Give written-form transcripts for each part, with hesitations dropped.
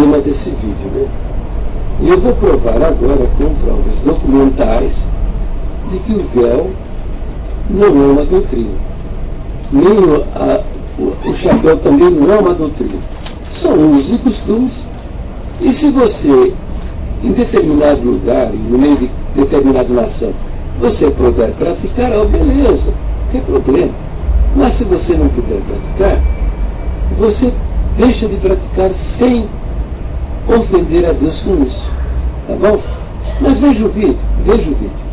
tema desse vídeo, né? E eu vou provar agora com provas documentais de que o véu não é uma doutrina. Nem o chapéu também não é uma doutrina. São usos e costumes. E se você, em determinado lugar, no meio de determinada nação, você puder praticar, beleza, não tem problema. Mas se você não puder praticar, você deixa de praticar sem ofender a Deus com isso. Tá bom? Mas veja o vídeo, veja o vídeo.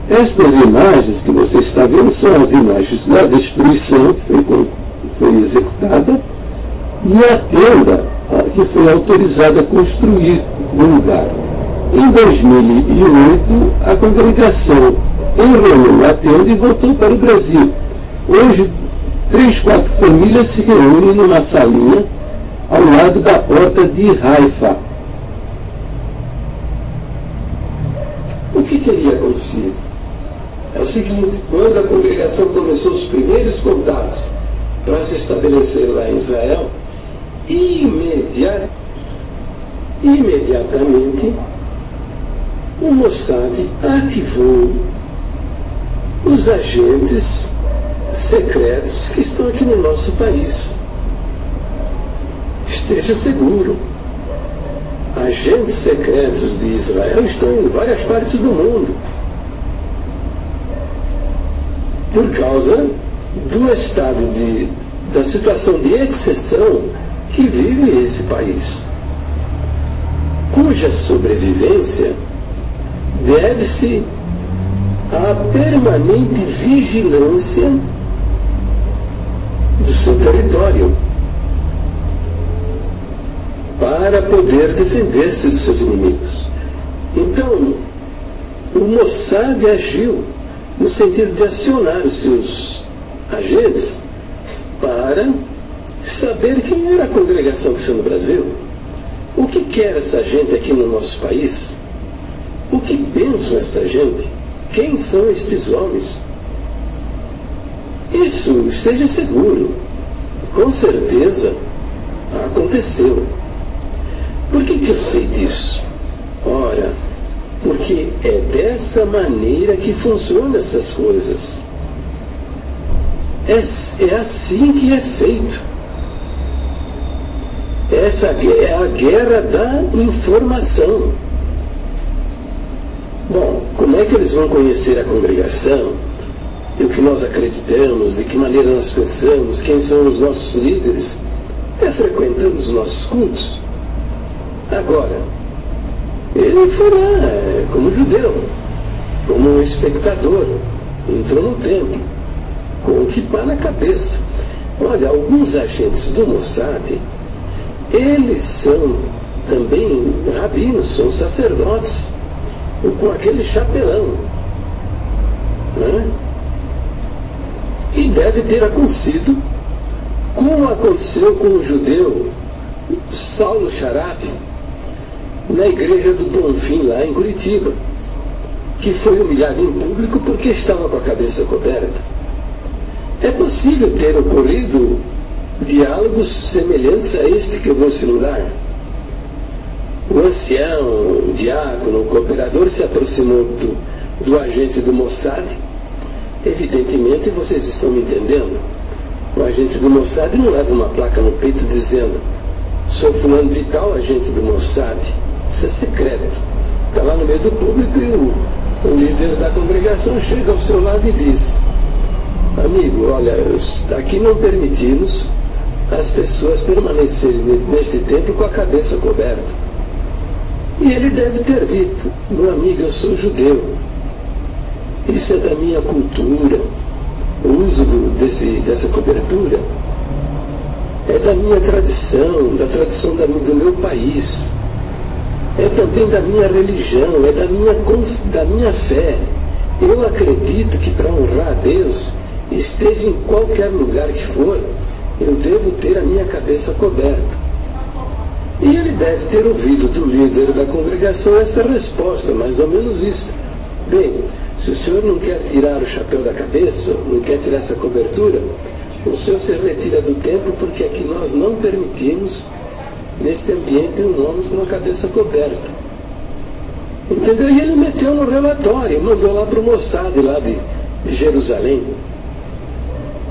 Estas imagens que você está vendo são as imagens da destruição que foi executada e a tenda que foi autorizada a construir no lugar. Em 2008, a congregação enrolou a tenda e voltou para o Brasil. Hoje, 3, 4 famílias se reúnem numa salinha ao lado da porta de Haifa. O que teria acontecido? É o seguinte: quando a congregação começou os primeiros contatos para se estabelecer lá em Israel, imediatamente o Mossad ativou os agentes secretos que estão aqui no nosso país. Esteja seguro, agentes secretos de Israel estão em várias partes do mundo, por causa do estado da situação de exceção que vive esse país, cuja sobrevivência deve-se à permanente vigilância do seu território para poder defender-se dos seus inimigos. Então, o Mossad agiu no sentido de acionar os seus agentes para saber quem era a congregação que estava no Brasil, o que quer essa gente aqui no nosso país, o que pensam essa gente, quem são estes homens. Isso, esteja seguro, com certeza aconteceu. Por que eu sei disso? Ora, porque é dessa maneira que funcionam essas coisas. É assim que é feito. Essa é a guerra da informação. Bom, como é que eles vão conhecer a congregação? E o que nós acreditamos, de que maneira nós pensamos, quem são os nossos líderes? É frequentando os nossos cultos. Agora, ele foi lá como judeu, como um espectador, entrou no templo, com o kippá na cabeça. Olha, alguns agentes do Mossad, eles são também rabinos, são sacerdotes, com aquele chapelão, né? E deve ter acontecido como aconteceu com o judeu Saulo Charap, na igreja do Bonfim, lá em Curitiba. que foi humilhado em público porque estava com a cabeça coberta. É possível ter ocorrido diálogos semelhantes a este que eu vou simular. O ancião, o diácono, o cooperador se aproximou do agente do Mossad. Evidentemente, vocês estão me entendendo. O agente do Mossad não leva uma placa no peito dizendo: sou fulano de tal, agente do Mossad. Isso é secreto. Está lá no meio do público e o líder da congregação chega ao seu lado e diz: amigo, olha, aqui não permitimos as pessoas permanecerem neste templo com a cabeça coberta. E ele deve ter dito: meu amigo, eu sou judeu. Isso é da minha cultura. O uso dessa cobertura é da minha tradição, da tradição do meu país. É também da minha religião, é da minha fé. Eu acredito que para honrar a Deus, esteja em qualquer lugar que for, eu devo ter a minha cabeça coberta. E ele deve ter ouvido do líder da congregação essa resposta, mais ou menos isso. Bem, se o senhor não quer tirar o chapéu da cabeça, não quer tirar essa cobertura, o senhor se retira do templo, porque aqui nós não permitimos, neste ambiente, um homem com a cabeça coberta. Entendeu? E ele meteu no relatório, mandou lá para o Mossad, lá de Jerusalém.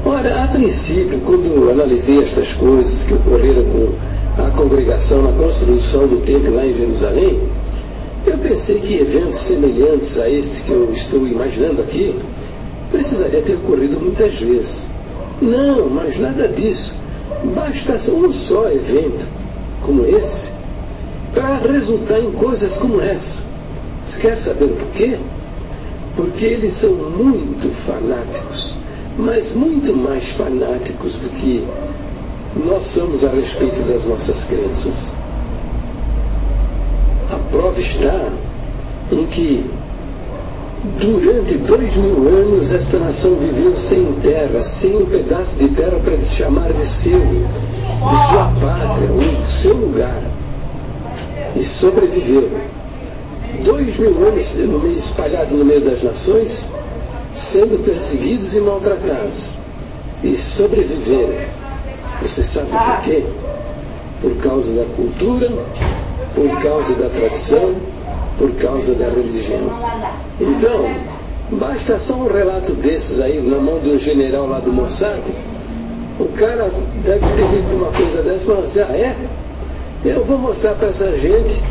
Ora, a princípio, quando analisei estas coisas que ocorreram com a congregação na construção do templo lá em Jerusalém, eu pensei que eventos semelhantes a este que eu estou imaginando aqui precisaria ter ocorrido muitas vezes. Não, mas nada disso. Basta um só evento como esse para resultar em coisas como essa. Você quer saber por quê? Porque eles são muito fanáticos, mas muito mais fanáticos do que nós somos a respeito das nossas crenças. A prova está em que durante 2000 anos esta nação viveu sem terra, sem um pedaço de terra para se chamar de seu, de sua pátria, o seu lugar, e sobreviveu. 2000 anos espalhados no meio das nações, sendo perseguidos e maltratados, e sobreviveram. Você sabe por quê? Por causa da cultura, por causa da tradição, por causa da religião. Então, basta só um relato desses aí na mão de um general lá do Mossad. O cara deve ter dito uma coisa dessa e falou assim: ah, é? Eu vou mostrar para essa gente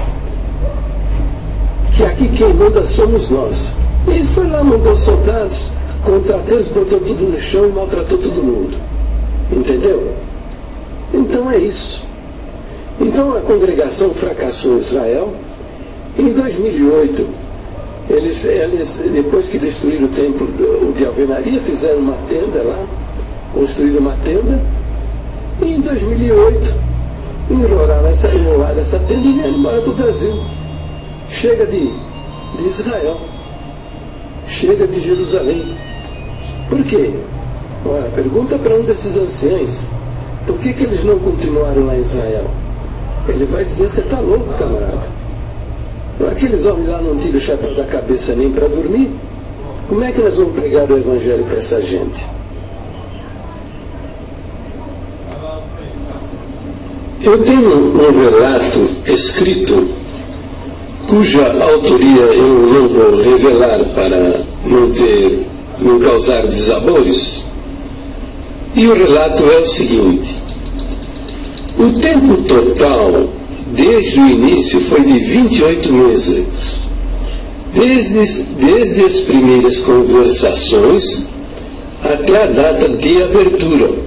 que aqui quem manda somos nós. E ele foi lá, mandou soldados, contratores, botou tudo no chão e maltratou todo mundo. Entendeu? Então é isso. Então a congregação fracassou em Israel. Em 2008, eles depois que destruíram o templo de alvenaria, fizeram uma tenda lá, construíram uma tenda, e em 2008 enrolaram essa tenda e vieram embora para o Brasil. Chega de Israel, chega de Jerusalém. Por quê? Ora, pergunta para um desses anciãos, por que eles não continuaram lá em Israel? Ele vai dizer: você está louco, camarada. Aqueles homens lá não tiram o chapéu da cabeça nem para dormir. Como é que nós vamos pregar o evangelho para essa gente? Eu tenho um relato escrito, cuja autoria eu não vou revelar para não causar desabores. E o relato é o seguinte: o tempo total desde o início foi de 28 meses, desde as primeiras conversações até a data de abertura.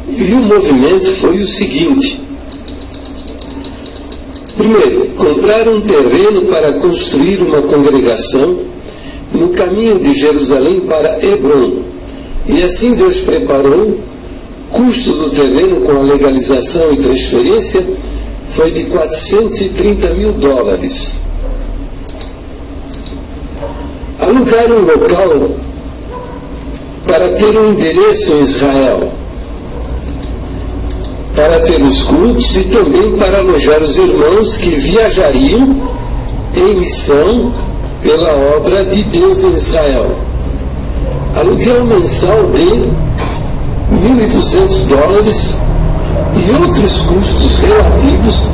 E o movimento foi o seguinte: primeiro, comprar um terreno para construir uma congregação no caminho de Jerusalém para Hebrom. E assim Deus preparou. Custo do terreno com a legalização e transferência foi de $430 mil. Alugar um local para ter um endereço em Israel, para ter os cultos e também para alojar os irmãos que viajariam em missão pela obra de Deus em Israel. Aluguel mensal de $1.200 e outros custos relativos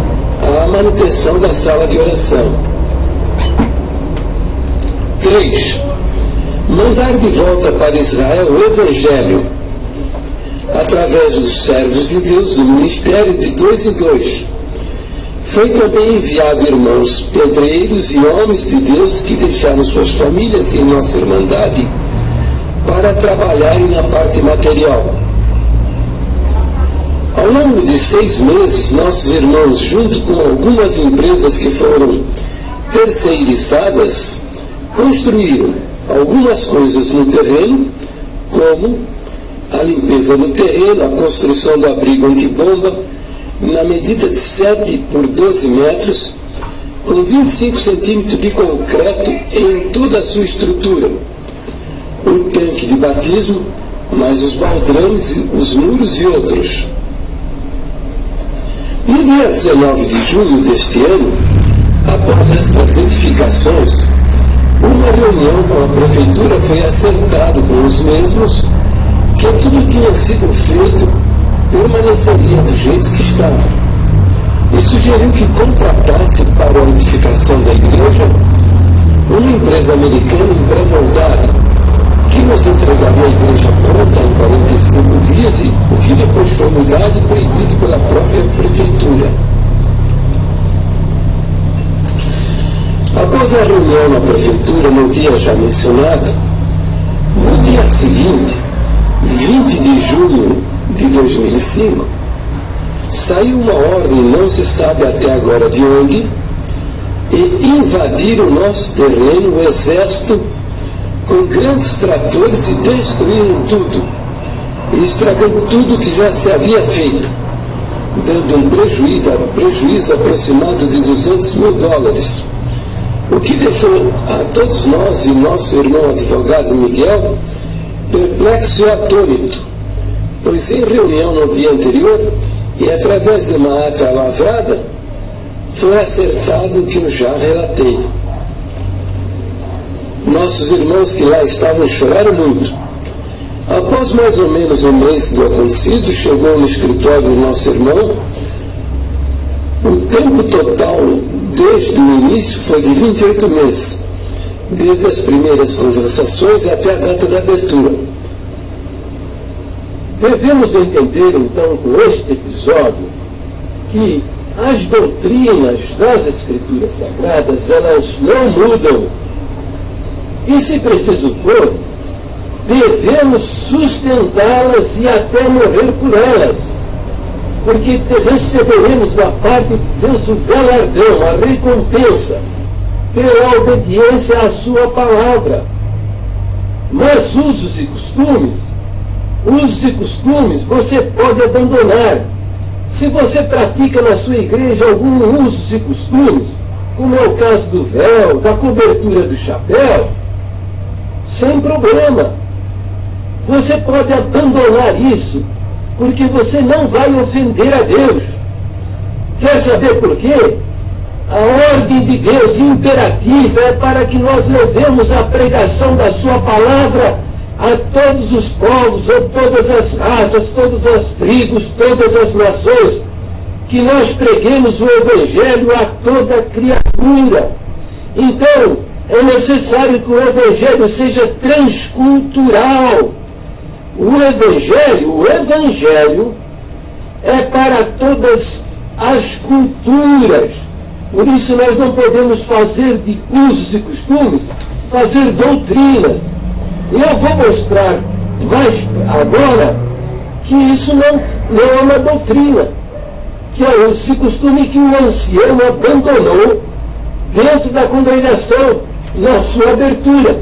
à manutenção da sala de oração. 3. Mandar de volta para Israel o Evangelho, através dos servos de Deus, do ministério de 2 em 2. Foi também enviado irmãos pedreiros e homens de Deus que deixaram suas famílias em nossa Irmandade para trabalharem na parte material. Ao longo de 6 meses, nossos irmãos, junto com algumas empresas que foram terceirizadas, construíram algumas coisas no terreno, como a limpeza do terreno, a construção do abrigo antibomba, na medida de 7 por 12 metros, com 25 centímetros de concreto em toda a sua estrutura. O tanque de batismo, mais os baldrames, os muros e outros. No dia 19 de julho deste ano, após estas edificações, uma reunião com a prefeitura foi acertado com os mesmos que tudo tinha sido feito permaneceria do jeito que estava, e sugeriu que contratasse para a edificação da igreja uma empresa americana em pré-montado, que nos entregaria a igreja pronta em 45 dias, e o que depois foi mudado e proibido pela própria prefeitura. Após a reunião na prefeitura, no dia já mencionado, no dia seguinte, 20 de junho de 2005, saiu uma ordem, não se sabe até agora de onde, e invadiram o nosso terreno, o exército, com grandes tratores, e destruíram tudo, e estragando tudo que já se havia feito, dando um prejuízo aproximado de $200 mil, o que deixou a todos nós e nosso irmão advogado Miguel perplexo e atônito, pois em reunião no dia anterior e através de uma ata lavrada foi acertado o que eu já relatei. Nossos irmãos que lá estavam choraram muito. Após mais ou menos um mês do acontecido, chegou no escritório do nosso irmão. O tempo total desde o início foi de 28 meses, desde as primeiras conversações até a data da abertura. Devemos entender, então, com este episódio, que as doutrinas das Escrituras Sagradas, elas não mudam. E, se preciso for, devemos sustentá-las e até morrer por elas, porque receberemos da parte de Deus o galardão, a recompensa, pela obediência à sua palavra. Mas usos e costumes você pode abandonar. Se você pratica na sua igreja algum usos e costumes, como é o caso do véu, da cobertura do chapéu, sem problema. Você pode abandonar isso, porque você não vai ofender a Deus. Quer saber por quê? A ordem de Deus imperativa é para que nós levemos a pregação da sua palavra a todos os povos, a todas as raças, todas as tribos, todas as nações, que nós preguemos o Evangelho a toda criatura. Então, é necessário que o Evangelho seja transcultural. O Evangelho é para todas as culturas. Por isso nós não podemos fazer de usos e costumes, fazer doutrinas. E eu vou mostrar mais agora que isso não é uma doutrina, que é esse costume que o ancião abandonou dentro da congregação na sua abertura.